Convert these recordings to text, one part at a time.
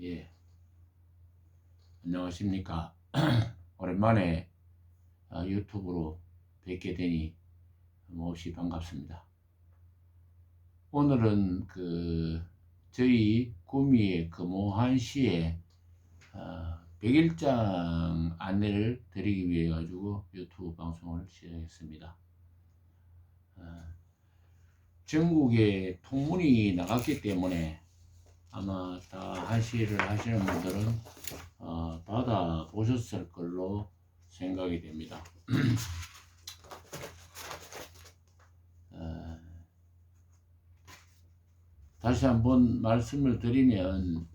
예, 안녕하십니까. 오랜만에 유튜브로 뵙게 되니 몹시 반갑습니다. 오늘은 저희 구미의 금호한 시에 100일장 안내를 드리기 위해 가지고 유튜브 방송을 시작했습니다. 전국에 통문이 나갔기 때문에 아마 다 한시를 하시는 분들은 받아 보셨을 걸로 생각이 됩니다. 다시 한번 말씀을 드리면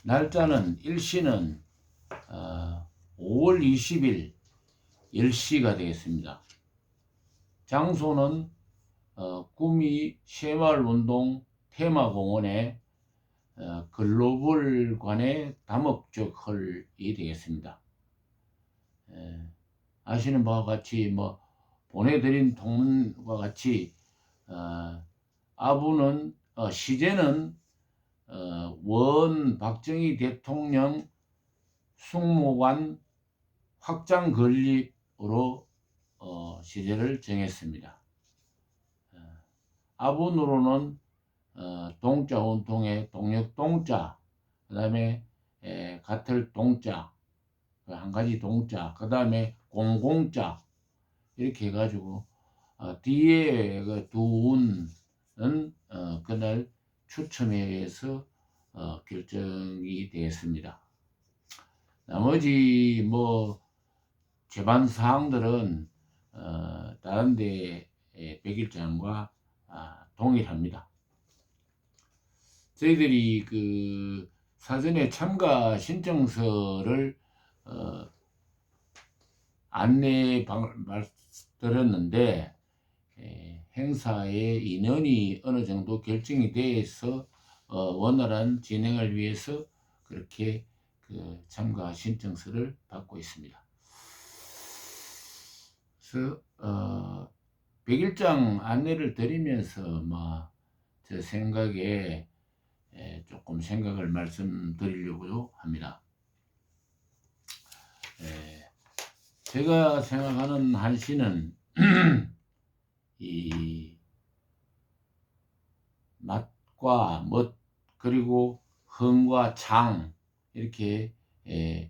날짜는 일시는 5월 20일 10시가 되겠습니다. 장소는 구미 새마을운동 테마공원의 글로벌관의 다목적 홀이 되겠습니다. 아시는 바와 같이 보내드린 통문과 같이 아부는 시제는 원 박정희 대통령 숙모관 확장 건립으로 시제를 정했습니다. 아분으로는 동자 원통의 동력 동자, 그 다음에 가틀 동자, 한 가지 동자, 그 다음에 공공자, 이렇게 해가지고 뒤에 그 두 운은 그날 추첨에 의해서 결정이 되었습니다. 나머지 제반 사항들은 다른 데의 100일장과 동일합니다. 저희들이 사전에 참가 신청서를 안내 드렸는데 행사의 인원이 어느 정도 결정이 돼서 원활한 진행을 위해서 그렇게 참가 신청서를 받고 있습니다. 그래서 100일장 안내를 드리면서 제 생각에 조금 생각을 말씀드리려고 합니다. 제가 생각하는 한시는 이 맛과 멋 그리고 흥과 장, 이렇게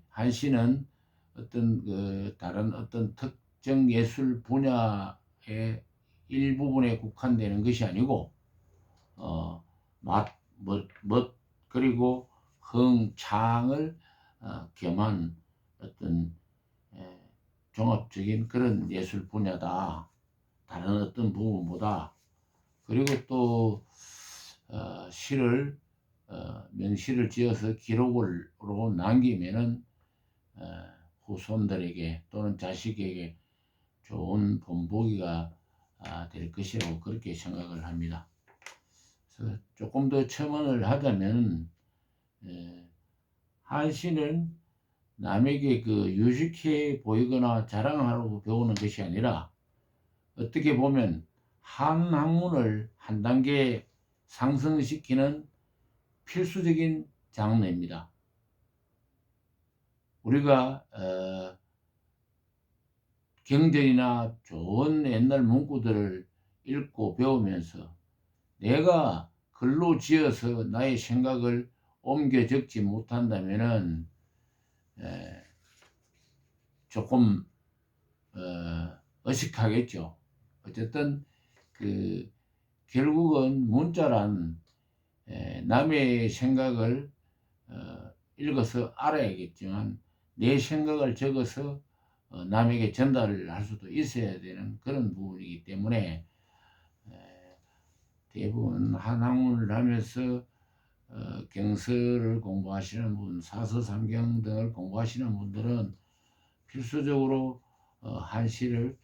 한시는 다른 어떤 특정 예술 분야의 일부분에 국한되는 것이 아니고 맛, 멋 그리고 흥, 창을 겸한 어떤 종합적인 그런 예술 분야다. 다른 어떤 부분보다. 그리고 또 시를 명시를 지어서 기록으로 남기면은 후손들에게 또는 자식에게 좋은 본보기가 될 것이라고 그렇게 생각을 합니다. 그래서 조금 더 첨언을 하자면 한시는 남에게 유식해 보이거나 자랑하려고 배우는 것이 아니라 어떻게 보면 한 학문을 한 단계 상승시키는 필수적인 장르입니다. 우리가 경전이나 좋은 옛날 문구들을 읽고 배우면서 내가 글로 지어서 나의 생각을 옮겨 적지 못한다면은 조금 어색하겠죠. 어쨌든 결국은 문자란 남의 생각을 읽어서 알아야겠지만 내 생각을 적어서 남에게 전달을 할 수도 있어야 되는 그런 부분이기 때문에 대부분 한 학문을 하면서 경서를 공부하시는 분, 사서삼경 등을 공부하시는 분들은 필수적으로 한시를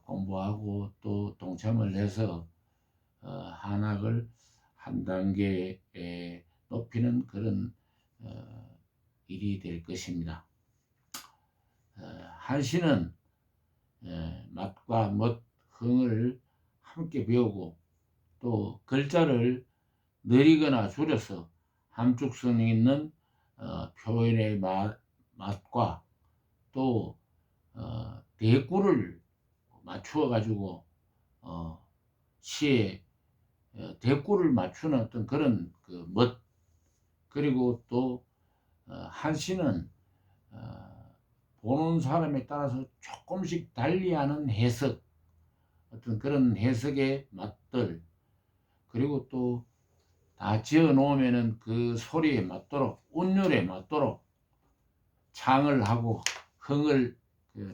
공부하고 또 동참을 해서 한학을 한 단계 높이는 그런 일이 될 것입니다. 한시는 맛과 멋, 흥을 함께 배우고 또 글자를 느리거나 줄여서 함축성 있는 표현의 맛과 또 대꾸를 맞추어 가지고 시에 대꾸를 맞추는 어떤 그런 그 멋, 그리고 또 한 시는 보는 사람에 따라서 조금씩 달리하는 해석, 어떤 그런 해석의 맛들, 그리고 또 다 지어 놓으면은 그 소리에 맞도록, 운율에 맞도록 창을 하고 흥을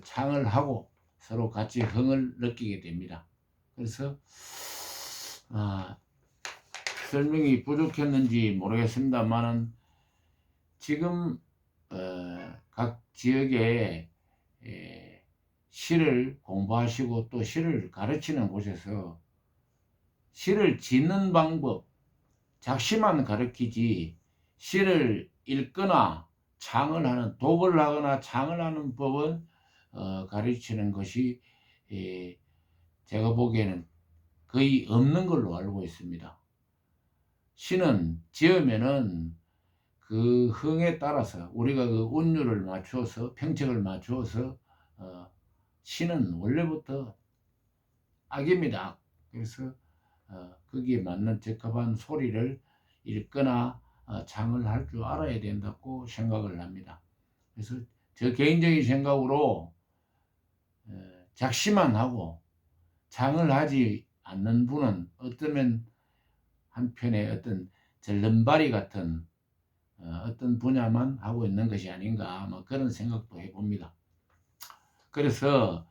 창을 하고 서로 같이 흥을 느끼게 됩니다. 그래서 설명이 부족했는지 모르겠습니다만은 지금 각 지역에 시를 공부하시고 또 시를 가르치는 곳에서 시를 짓는 방법, 작시만 가르치지 시를 읽거나 창을 하는, 독을 하거나 창을 하는 법은 가르치는 것이 제가 보기에는 거의 없는 걸로 알고 있습니다. 시는 지으면은 그 흥에 따라서 우리가 그 운율을 맞추어서 평책을 맞추어서 시는 원래부터 악입니다. 그래서 거기에 맞는 적합한 소리를 읽거나 창을 할 줄 알아야 된다고 생각을 합니다. 그래서 저 개인적인 생각으로 작시만 하고 창을 하지 않는 분은 어쩌면 한편의 어떤 절름발이 같은 어떤 분야만 하고 있는 것이 아닌가, 뭐 그런 생각도 해봅니다. 그래서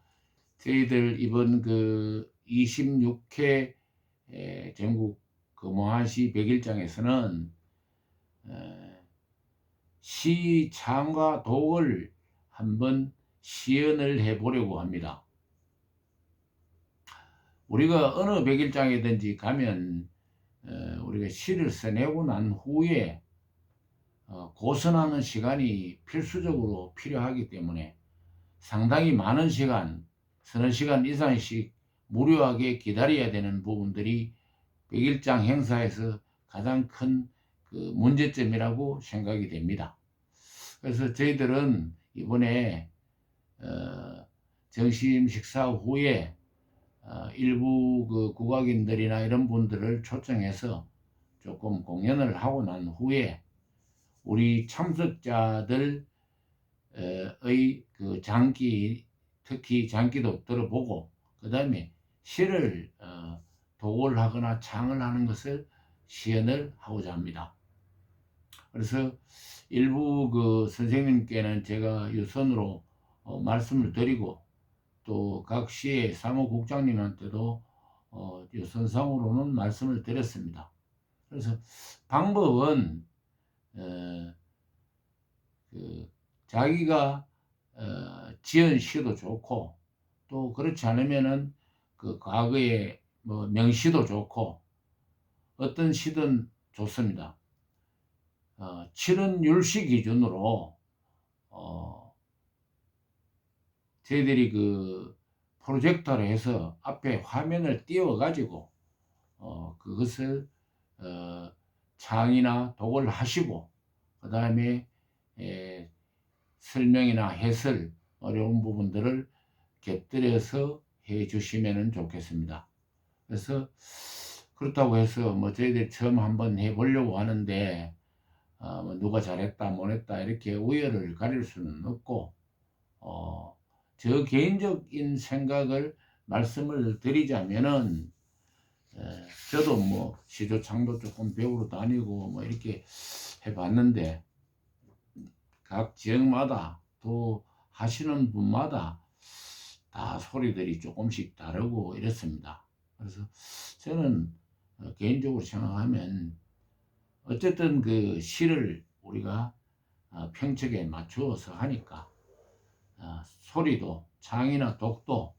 저희들 이번 그 26회 전국 금호한시 100일장에서는 시, 창과 독을 한번 시연을 해보려고 합니다. 우리가 어느 100일장이든지 가면 우리가 시를 써내고 난 후에 고선하는 시간이 필수적으로 필요하기 때문에 상당히 많은 시간, 서너 시간 이상씩 무료하게 기다려야 되는 부분들이 100일장 행사에서 가장 큰 그 문제점이라고 생각이 됩니다. 그래서 저희들은 이번에 점심 식사 후에 일부 그 국악인들이나 이런 분들을 초청해서 조금 공연을 하고 난 후에 우리 참석자들의 그 장기, 특히 장기도 들어보고 그 다음에 시를 독을 하거나 창을 하는 것을 시연을 하고자 합니다. 그래서 일부 그 선생님께는 제가 유선으로 말씀을 드리고 또 각 시의 사무국장님한테도 유선상으로는 말씀을 드렸습니다. 그래서 방법은 그 자기가 지은 시도 좋고 또 그렇지 않으면은 그 과거에 뭐 명시도 좋고 어떤 시든 좋습니다. 칠은율시 기준으로 저희들이 그 프로젝터를 해서 앞에 화면을 띄워 가지고 그것을 창이나 독을 하시고 그 다음에 설명이나 해설 어려운 부분들을 곁들여서 해 주시면 좋겠습니다. 그래서 그렇다고 해서 뭐 저희들이 처음 한번 해보려고 하는데 뭐 누가 잘했다 못했다 이렇게 우열을 가릴 수는 없고 저 개인적인 생각을 말씀을 드리자면은 저도 뭐 시조창도 조금 배우러 다니고 뭐 이렇게 해봤는데 각 지역마다 또 하시는 분마다 다 소리들이 조금씩 다르고 이렇습니다. 그래서 저는 개인적으로 생각하면 어쨌든 그 시를 우리가 평책에 맞추어서 하니까 소리도 창이나 독도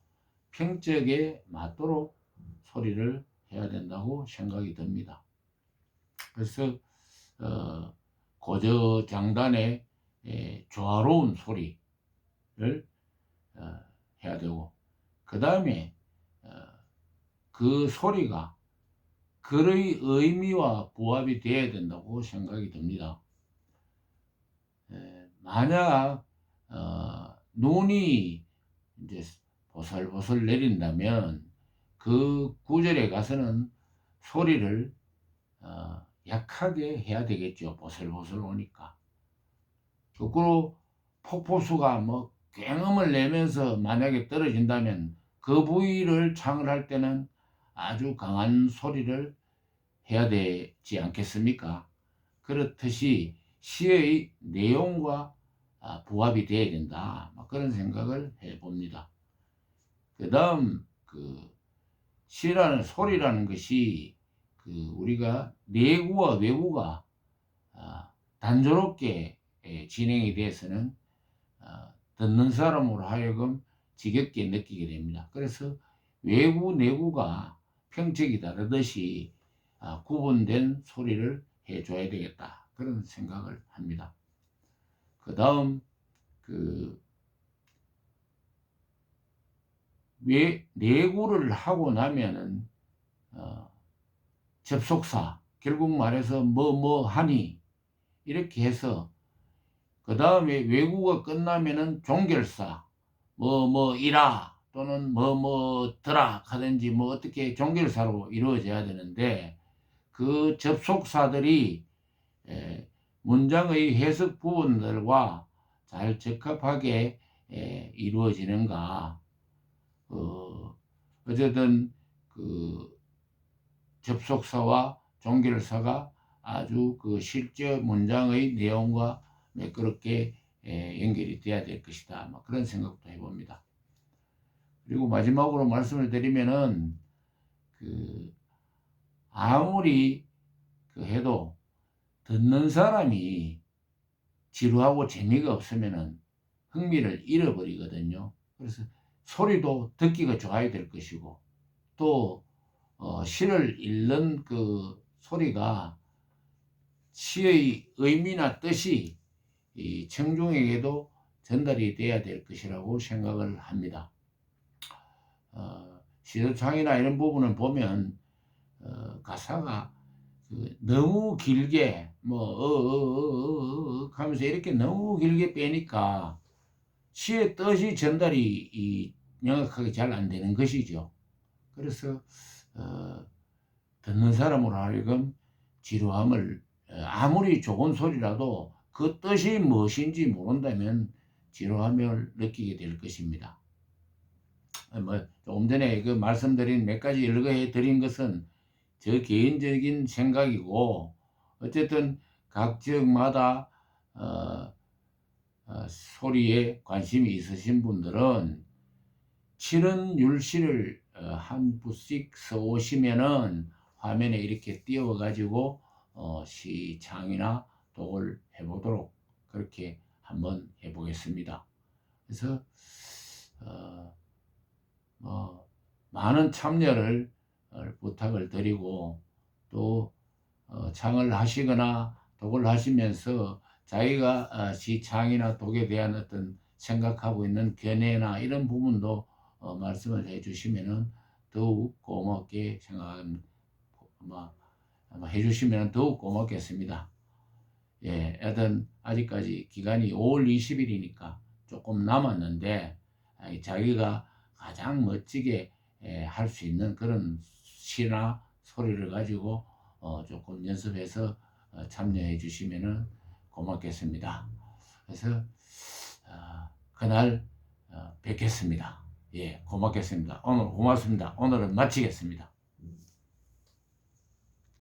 평책에 맞도록 소리를 해야 된다고 생각이 듭니다. 그래서 고저장단의 조화로운 소리를 해야 되고 그 다음에 그 소리가 글의 의미와 부합이 되어야 된다고 생각이 듭니다. 만약 눈이 이제 보슬보슬 내린다면 그 구절에 가서는 소리를 약하게 해야 되겠죠. 보슬보슬 오니까. 거꾸로 폭포수가 뭐 굉음을 내면서 만약에 떨어진다면 그 부위를 창을 할 때는 아주 강한 소리를 해야 되지 않겠습니까? 그렇듯이 시의 내용과 부합이 되어야 된다. 그런 생각을 해봅니다. 그 다음 시라는 소리라는 것이 우리가 내구와 외구가 단조롭게 진행이 돼서는 듣는 사람으로 하여금 지겹게 느끼게 됩니다. 그래서 외구, 내구가 평책이 다르듯이 구분된 소리를 해줘야 되겠다. 그런 생각을 합니다. 그 다음 내구를 하고 나면은 접속사, 결국 말해서 뭐 하니 이렇게 해서 그 다음에 외구가 끝나면은 종결사, 이라 또는 더라 하든지 어떻게 종결사로 이루어져야 되는데 그 접속사들이 문장의 해석 부분들과 잘 적합하게 이루어지는가. 어쨌든 접속사와 종결사가 아주 실제 문장의 내용과 매끄럽게 연결이 돼야 될 것이다. 그런 생각도 해봅니다. 그리고 마지막으로 말씀을 드리면은 아무리 해도 듣는 사람이 지루하고 재미가 없으면은 흥미를 잃어버리거든요. 그래서 소리도 듣기가 좋아야 될 것이고 또 시를 읽는 소리가 시의 의미나 뜻이 이 청중에게도 전달이 돼야 될 것이라고 생각을 합니다. 시조창이나 이런 부분을 보면 가사가 너무 길게 하면서 이렇게 너무 길게 빼니까 시의 뜻이 전달이 명확하게 잘 안 되는 것이죠. 그래서 듣는 사람으로 하여금 지루함을 아무리 좋은 소리라도 그 뜻이 무엇인지 모른다면 지루함을 느끼게 될 것입니다. 조금 전에 말씀드린 몇 가지 일거해 드린 것은 저 개인적인 생각이고 어쨌든 각 지역마다 소리에 관심이 있으신 분들은 7은율시를 한 부씩 써 오시면은 화면에 이렇게 띄워 가지고 시창이나 독을 해보도록 그렇게 한번 해보겠습니다. 그래서 많은 참여를 부탁을 드리고 또 창을 하시거나 독을 하시면서 자기가 시창이나 독에 대한 어떤 생각하고 있는 견해나 이런 부분도 말씀을 해주시면은 더욱 고맙게 해주시면 더욱 고맙겠습니다. 예, 하여튼 아직까지 기간이 5월 20일이니까 조금 남았는데 자기가 가장 멋지게 할 수 있는 그런 시나 소리를 가지고 조금 연습해서 참여해 주시면 고맙겠습니다. 그래서 그날 뵙겠습니다. 예, 고맙겠습니다. 오늘 고맙습니다. 오늘은 마치겠습니다.